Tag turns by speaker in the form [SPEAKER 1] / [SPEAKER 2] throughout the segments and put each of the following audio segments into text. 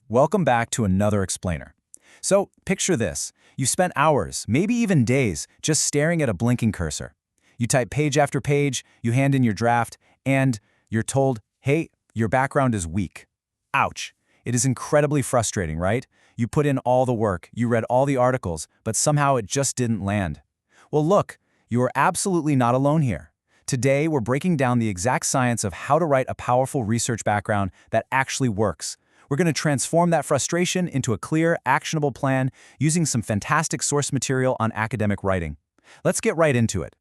[SPEAKER 1] Welcome back to another explainer. So, picture this. You spent hours, maybe even days, just staring at a blinking cursor. You type page after page, you hand in your draft, and you're told, hey, your background is weak. Ouch. It is incredibly frustrating, right? You put in all the work, you read all the articles, but somehow it just didn't land. Well, look, you are absolutely not alone here. Today, we're breaking down the exact science of how to write a powerful research background that actually works. We're going to transform that frustration into a clear, actionable plan using some fantastic source material on academic writing. Let's get right into it.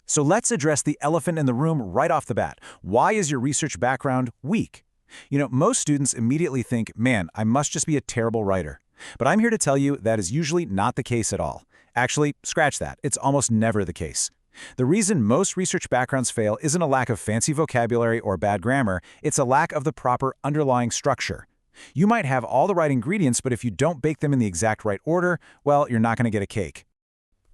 [SPEAKER 1] So let's address the elephant in the room right off the bat. Why is your research background weak? Most students immediately think, man, I must just be a terrible writer. But I'm here to tell you that is usually not the case at all. Actually, scratch that. It's almost never the case. The reason most research backgrounds fail isn't a lack of fancy vocabulary or bad grammar, it's a lack of the proper underlying structure. You might have all the right ingredients, but if you don't bake them in the exact right order, well, you're not going to get a cake.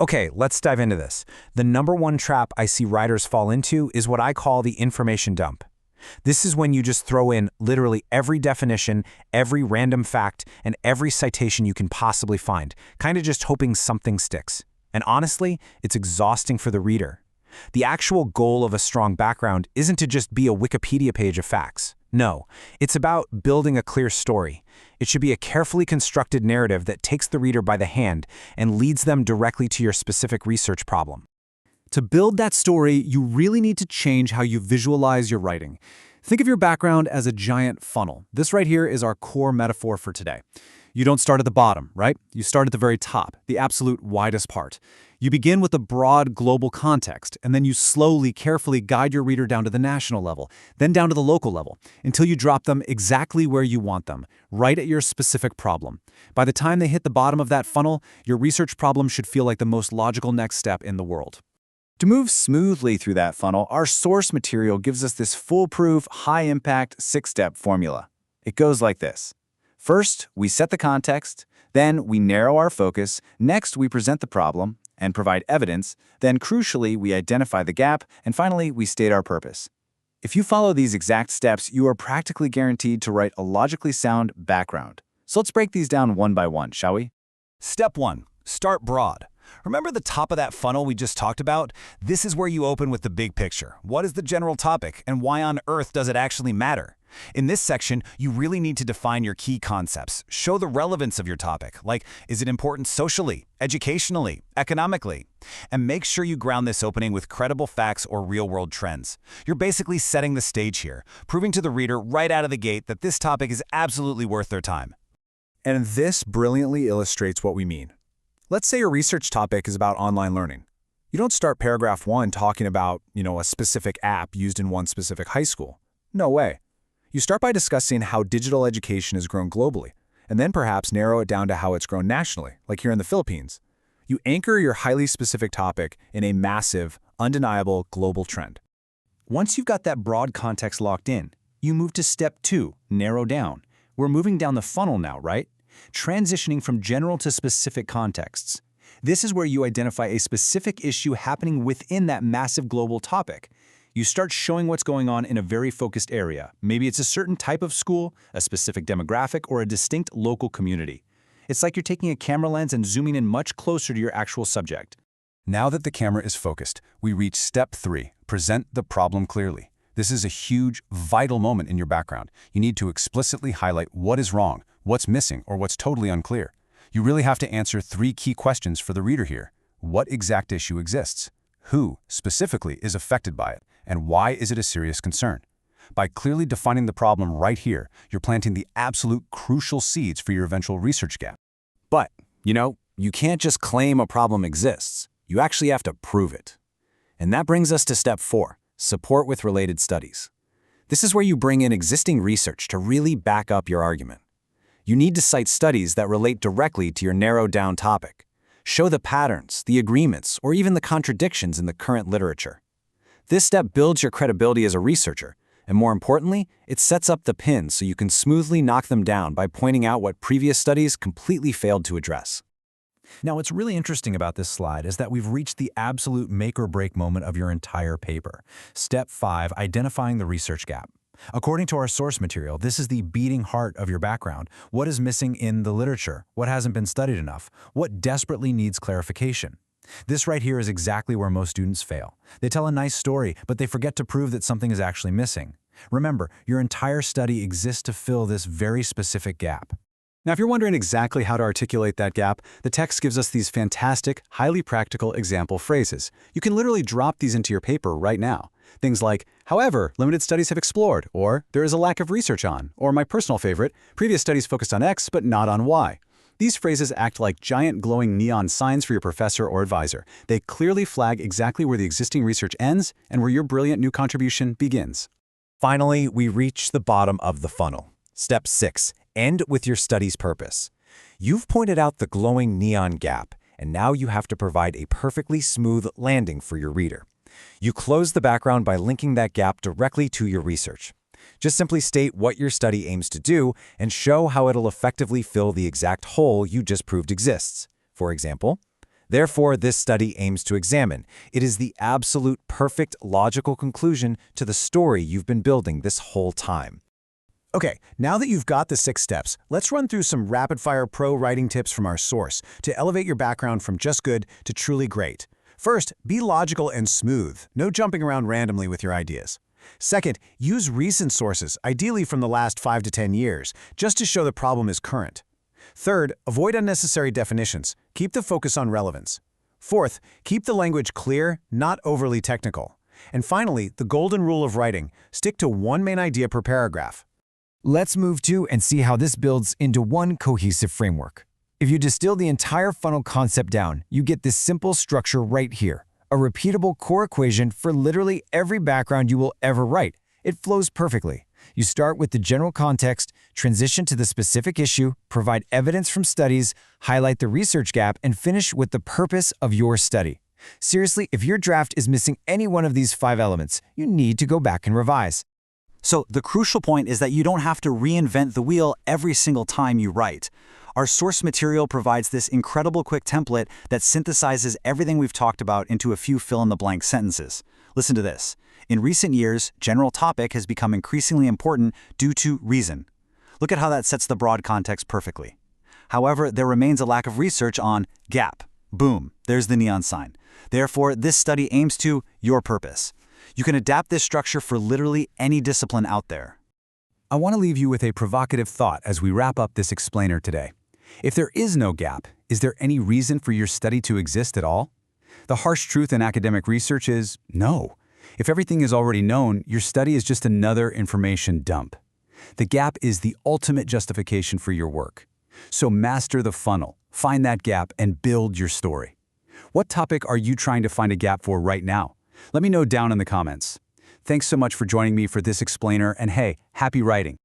[SPEAKER 1] Okay, let's dive into this. The number one trap I see writers fall into is what I call the information dump. This is when you just throw in literally every definition, every random fact, and every citation you can possibly find, kind of just hoping something sticks. And honestly, it's exhausting for the reader. The actual goal of a strong background isn't to just be a Wikipedia page of facts. No, it's about building a clear story. It should be a carefully constructed narrative that takes the reader by the hand and leads them directly to your specific research problem. To build that story, you really need to change how you visualize your writing. Think of your background as a giant funnel. This right here is our core metaphor for today. You don't start at the bottom, right? You start at the very top, the absolute widest part. You begin with a broad global context, and then you slowly, carefully guide your reader down to the national level, then down to the local level, until you drop them exactly where you want them, right at your specific problem. By the time they hit the bottom of that funnel, your research problem should feel like the most logical next step in the world. To move smoothly through that funnel, our source material gives us this foolproof, high-impact, six-step formula. It goes like this. First, we set the context, then we narrow our focus, next we present the problem and provide evidence, then crucially we identify the gap, and finally we state our purpose. If you follow these exact steps, you are practically guaranteed to write a logically sound background. So let's break these down one by one, shall we?
[SPEAKER 2] Step 1. Start broad. Remember the top of that funnel we just talked about? This is where you open with the big picture. What is the general topic, and why on earth does it actually matter? In this section, you really need to define your key concepts. Show the relevance of your topic, like is it important socially, educationally, economically? And make sure you ground this opening with credible facts or real-world trends. You're basically setting the stage here, proving to the reader right out of the gate that this topic is absolutely worth their time.
[SPEAKER 1] And this brilliantly illustrates what we mean. Let's say your research topic is about online learning. You don't start paragraph 1 talking about, a specific app used in one specific high school. No way. You start by discussing how digital education has grown globally, and then perhaps narrow it down to how it's grown nationally, like here in the Philippines. You anchor your highly specific topic in a massive, undeniable global trend. Once you've got that broad context locked in, you move to step 2, narrow down. We're moving down the funnel now, right? Transitioning from general to specific contexts. This is where you identify a specific issue happening within that massive global topic. You start showing what's going on in a very focused area. Maybe it's a certain type of school, a specific demographic, or a distinct local community. It's like you're taking a camera lens and zooming in much closer to your actual subject.
[SPEAKER 3] Now that the camera is focused, we reach step 3, present the problem clearly. This is a huge, vital moment in your background. You need to explicitly highlight what is wrong, what's missing, or what's totally unclear. You really have to answer 3 key questions for the reader here. What exact issue exists? Who, specifically, is affected by it? And why is it a serious concern? By clearly defining the problem right here, you're planting the absolute crucial seeds for your eventual research gap.
[SPEAKER 1] But, you can't just claim a problem exists. You actually have to prove it. And that brings us to step 4, support with related studies. This is where you bring in existing research to really back up your argument. You need to cite studies that relate directly to your narrowed-down topic. Show the patterns, the agreements, or even the contradictions in the current literature. This step builds your credibility as a researcher, and more importantly, it sets up the pins so you can smoothly knock them down by pointing out what previous studies completely failed to address.
[SPEAKER 3] Now, what's really interesting about this slide is that we've reached the absolute make-or-break moment of your entire paper. Step 5, identifying the research gap.
[SPEAKER 1] According to our source material, this is the beating heart of your background. What is missing in the literature? What hasn't been studied enough? What desperately needs clarification? This right here is exactly where most students fail. They tell a nice story, but they forget to prove that something is actually missing. Remember, your entire study exists to fill this very specific gap.
[SPEAKER 3] Now, if you're wondering exactly how to articulate that gap, the text gives us these fantastic, highly practical example phrases. You can literally drop these into your paper right now. Things like, however, limited studies have explored, or there is a lack of research on, or my personal favorite, previous studies focused on X but not on Y. These phrases act like giant glowing neon signs for your professor or advisor. They clearly flag exactly where the existing research ends and where your brilliant new contribution begins.
[SPEAKER 2] Finally, we reach the bottom of the funnel. Step 6. End with your study's purpose. You've pointed out the glowing neon gap, and now you have to provide a perfectly smooth landing for your reader. You close the background by linking that gap directly to your research. Just simply state what your study aims to do and show how it'll effectively fill the exact hole you just proved exists. For example, therefore, this study aims to examine. It is the absolute perfect logical conclusion to the story you've been building this whole time.
[SPEAKER 4] Okay, now that you've got the 6 steps, let's run through some rapid-fire pro writing tips from our source to elevate your background from just good to truly great. First, be logical and smooth. No jumping around randomly with your ideas. Second, use recent sources, ideally from the last 5 to 10 years, just to show the problem is current. Third, avoid unnecessary definitions. Keep the focus on relevance. Fourth, keep the language clear, not overly technical. And finally, the golden rule of writing: stick to one main idea per paragraph.
[SPEAKER 5] Let's move to and see how this builds into one cohesive framework. If you distill the entire funnel concept down, you get this simple structure right here, a repeatable core equation for literally every background you will ever write. It flows perfectly. You start with the general context, transition to the specific issue, provide evidence from studies, highlight the research gap, and finish with the purpose of your study. Seriously, if your draft is missing any one of these 5 elements, you need to go back and revise.
[SPEAKER 6] So the crucial point is that you don't have to reinvent the wheel every single time you write. Our source material provides this incredible quick template that synthesizes everything we've talked about into a few fill-in-the-blank sentences. Listen to this. In recent years, general topic has become increasingly important due to reason. Look at how that sets the broad context perfectly. However, there remains a lack of research on gap. Boom, there's the neon sign. Therefore, this study aims to your purpose. You can adapt this structure for literally any discipline out there.
[SPEAKER 1] I want to leave you with a provocative thought as we wrap up this explainer today. If there is no gap, is there any reason for your study to exist at all? The harsh truth in academic research is no. If everything is already known, your study is just another information dump. The gap is the ultimate justification for your work. So master the funnel, find that gap, and build your story. What topic are you trying to find a gap for right now? Let me know down in the comments. Thanks so much for joining me for this explainer, and hey, happy writing!